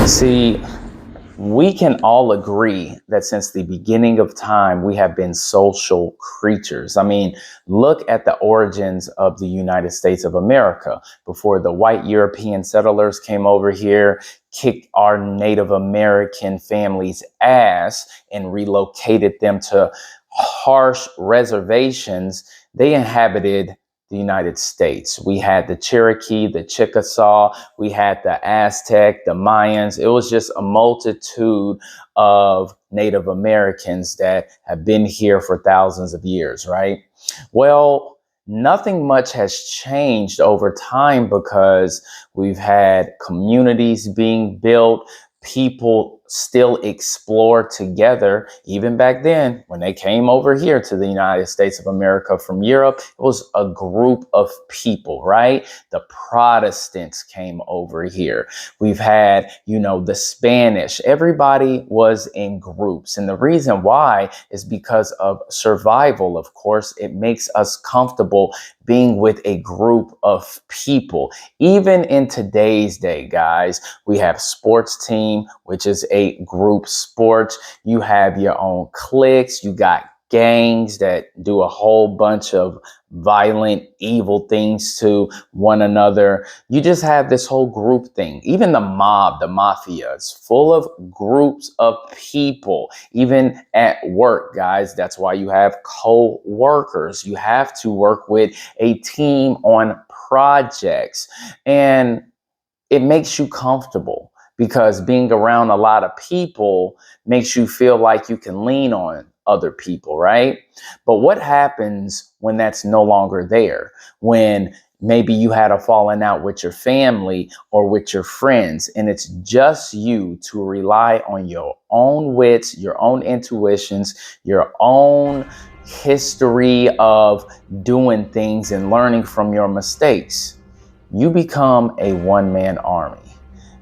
See, we can all agree that since the beginning of time, we have been social creatures. I mean, look at the origins of the United States of America. Before the white European settlers came over here, kicked our Native American families' ass and relocated them to harsh reservations, they inhabited the United States. We had the Cherokee, the Chickasaw, we had the Aztec, the Mayans. It was just a multitude of Native Americans that have been here for thousands of years, right? Well, nothing much has changed over time because we've had communities being built. People still explore together. Even back then, when they came over here to the United States of America from Europe, it was a group of people, right? The Protestants came over here. We've had, the Spanish. Everybody was in groups. And the reason why is because of survival. Of course, it makes us comfortable being with a group of people. Even in today's day, guys, we have sports team, which is a group sport. You have your own cliques. You got gangs that do a whole bunch of violent, evil things to one another. You just have this whole group thing. Even the mob, the mafia, is full of groups of people. Even at work, guys, that's why you have co-workers. You have to work with a team on projects, and it makes you comfortable because being around a lot of people makes you feel like you can lean on other people, right? But what happens when that's no longer there? When maybe you had a falling out with your family or with your friends, and it's just you to rely on your own wits, your own intuitions, your own history of doing things and learning from your mistakes. You become a one-man army.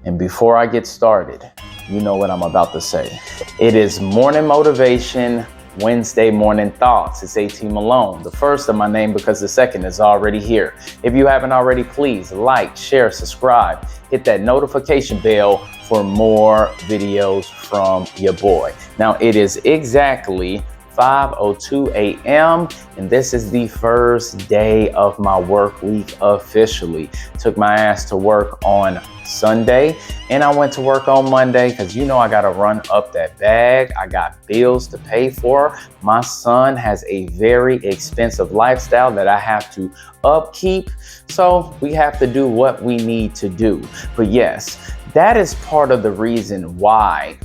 And before I get started, you know what I'm about to say. It is Morning Motivation, Wednesday Morning Thoughts. It's A.T. Malone, the first of my name because the second is already here. If you haven't already, please like, share, subscribe, hit that notification bell for more videos from your boy. Now, it is exactly 5:02 a.m. and this is the first day of my work week officially. Took my ass to work on Sunday and I went to work on Monday because I got to run up that bag. I got bills to pay for. My son has a very expensive lifestyle that I have to upkeep. So we have to do what we need to do. But yes, that is part of the reason why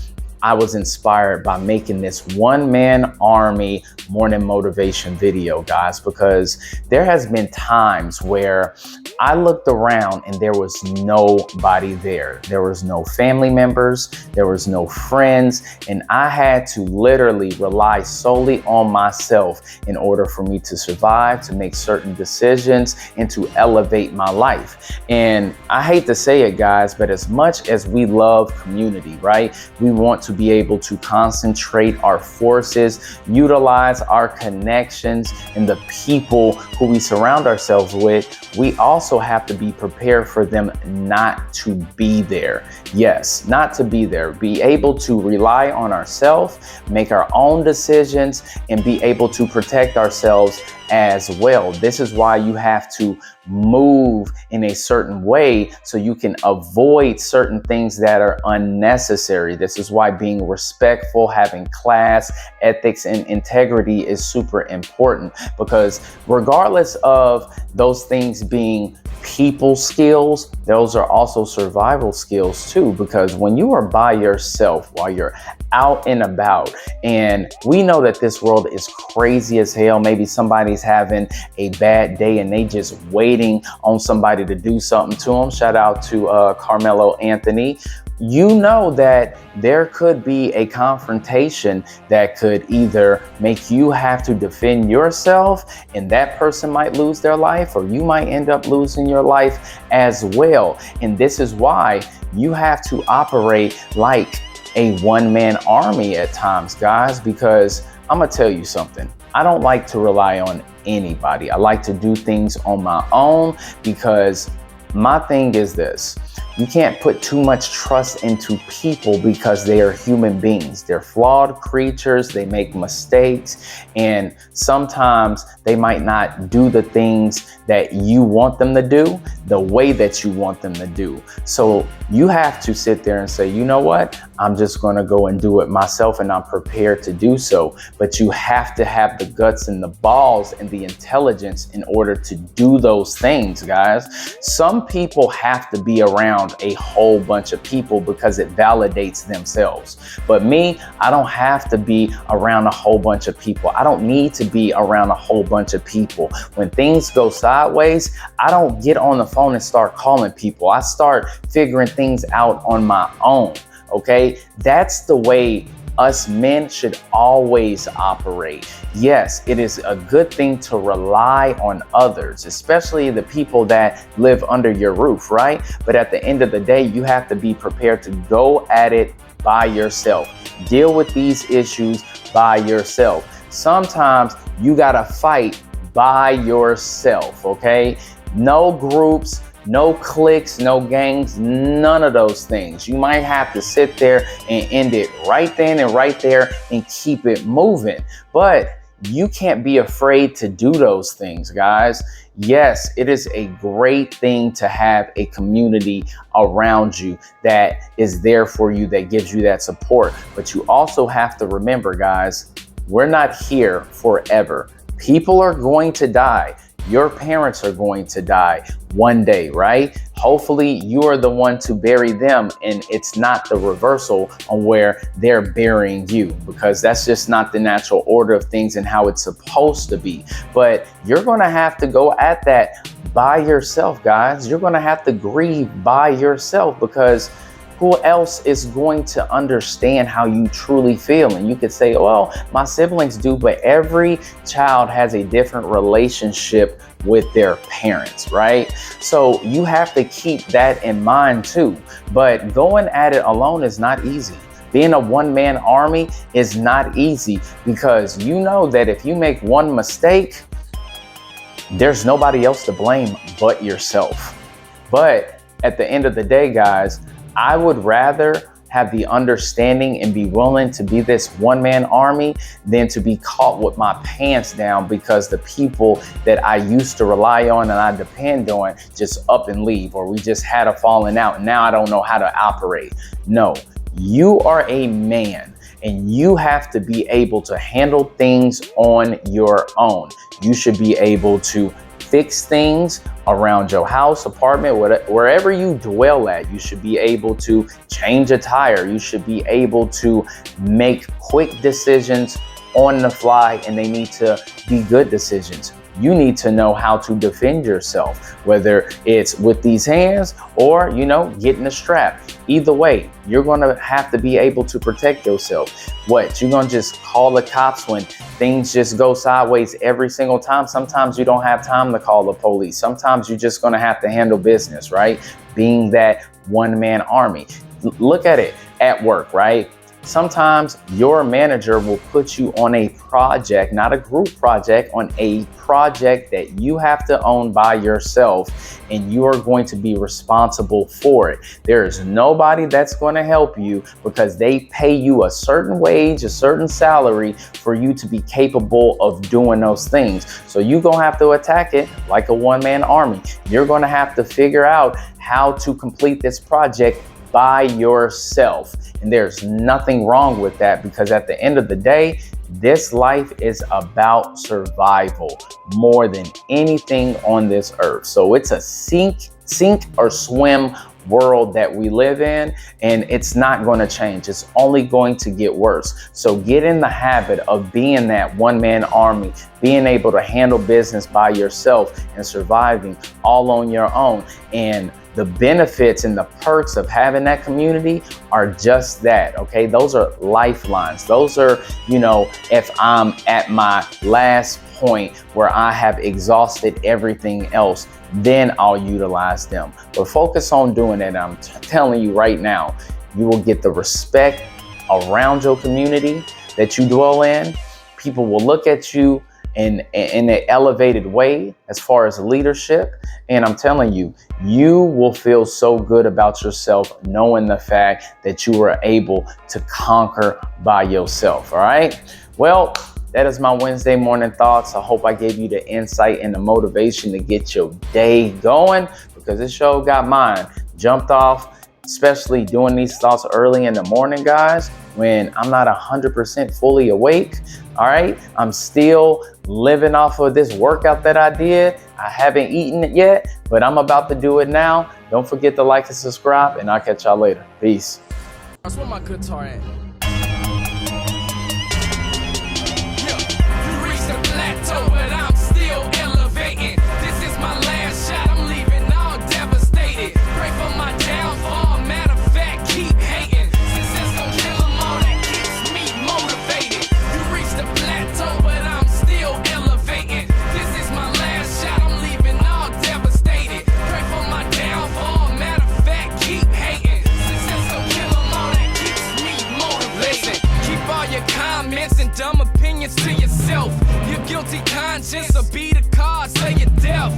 I was inspired by making this one-man army morning motivation video, guys, because there has been times where I looked around and there was nobody there. There was no family members, there was no friends, and I had to literally rely solely on myself in order for me to survive, to make certain decisions, and to elevate my life. And I hate to say it, guys, but as much as we love community, right? We want to be able to concentrate our forces, utilize our connections and the people who we surround ourselves with. We also have to be prepared for them not to be there. Yes, not to be there. Be able to rely on ourselves, make our own decisions, and be able to protect ourselves as well. This is why you have to move in a certain way so you can avoid certain things that are unnecessary. This is why being respectful, having class, ethics, and integrity is super important, because regardless of those things being people skills, those are also survival skills too, because when you are by yourself while you're out and about, and we know that this world is crazy as hell. Maybe somebody's having a bad day and they just waiting on somebody to do something to them. Shout out to Carmelo Anthony. You know that there could be a confrontation that could either make you have to defend yourself and that person might lose their life, or you might end up losing your life as well. And this is why you have to operate like a one-man army at times, guys, because I'm gonna tell you something. I don't like to rely on anybody. I like to do things on my own, because my thing is this: You can't put too much trust into people because they are human beings. They're flawed creatures. They make mistakes. And sometimes they might not do the things that you want them to do the way that you want them to do. So you have to sit there and say, you know what? I'm just going to go and do it myself, and I'm prepared to do so. But you have to have the guts and the balls and the intelligence in order to do those things, guys. Some people have to be around a whole bunch of people because it validates themselves. But me, I don't have to be around a whole bunch of people. I don't need to be around a whole bunch of people. When things go sideways, I don't get on the phone and start calling people. I start figuring things out on my own. Okay, that's the way us men should always operate. Yes, it is a good thing to rely on others, especially the people that live under your roof, right? But at the end of the day, you have to be prepared to go at it by yourself. Deal with these issues by yourself. Sometimes you gotta fight by yourself, okay? No groups, no cliques, no gangs, none of those things. You might have to sit there and end it right then and right there and keep it moving. But you can't be afraid to do those things, guys. Yes, it is a great thing to have a community around you that is there for you, that gives you that support. But you also have to remember, guys, we're not here forever. People are going to die. Your parents are going to die one day, right? Hopefully you are the one to bury them, and it's not the reversal on where they're burying you, because that's just not the natural order of things and how it's supposed to be. But you're going to have to go at that by yourself, guys. You're going to have to grieve by yourself, because who else is going to understand how you truly feel? And you could say, well, my siblings do, but every child has a different relationship with their parents, right? So you have to keep that in mind too. But going at it alone is not easy. Being a one-man army is not easy, because you know that if you make one mistake, there's nobody else to blame but yourself. But at the end of the day, guys, I would rather have the understanding and be willing to be this one-man army than to be caught with my pants down because the people that I used to rely on and I depend on just up and leave, or we just had a falling out and now I don't know how to operate. No, you are a man, and you have to be able to handle things on your own. You should be able to fix things around your house, apartment, wherever you dwell at. You should be able to change a tire. You should be able to make quick decisions on the fly, and they need to be good decisions. You need to know how to defend yourself, whether it's with these hands or, getting a strap. Either way, you're going to have to be able to protect yourself. What, you're going to just call the cops when things just go sideways every single time? Sometimes you don't have time to call the police. Sometimes you're just going to have to handle business, right? Being that one-man army. Look at it at work, right? Sometimes your manager will put you on a project, not a group project, on a project that you have to own by yourself, and you are going to be responsible for it. There is nobody that's going to help you, because they pay you a certain wage, a certain salary for you to be capable of doing those things. So you're going to have to attack it like a one-man army. You're going to have to figure out how to complete this project by yourself. And there's nothing wrong with that, because at the end of the day, this life is about survival more than anything on this earth. So it's a sink or swim world that we live in, and it's not going to change. It's only going to get worse. So get in the habit of being that one-man army, being able to handle business by yourself and surviving all on your own. And the benefits and the perks of having that community are just that, okay? Those are lifelines. Those are, if I'm at my last point where I have exhausted everything else, then I'll utilize them. But focus on doing it. I'm telling you right now, you will get the respect around your community that you dwell in. People will look at you in an elevated way as far as leadership. And I'm telling you, you will feel so good about yourself knowing the fact that you were able to conquer by yourself. All right. Well, that is my Wednesday morning thoughts. I hope I gave you the insight and the motivation to get your day going, because this show got mine jumped off, especially doing these thoughts early in the morning, guys, when I'm not 100% fully awake. All right. I'm still living off of this workout that I did. I haven't eaten it yet, but I'm about to do it now. Don't forget to like and subscribe, and I'll catch y'all later. Peace. That's where my guitar at. Plateau, but I'm still elevating. This is my last shot, I'm leaving all devastated. Pray for my downfall, matter of fact, keep hating. Success gon' kill them all, that keeps me motivated. You reached the plateau, but I'm still elevating. This is my last shot, I'm leaving all devastated. Pray for my downfall, matter of fact, keep hating. Success gon' kill them all, that keeps me motivated. Listen, keep all your comments and dumb opinions to yourself. Your guilty conscience will be the cause of your death.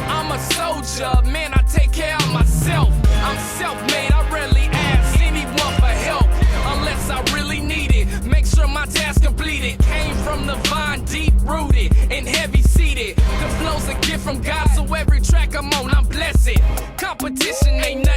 I'm a soldier, man, I take care of myself. I'm self-made, I rarely ask anyone for help unless I really need it. Make sure my task completed. Came from the vine, deep-rooted and heavy-seated. The flow's a gift from God, so every track I'm on, I'm blessed. Competition ain't nothing.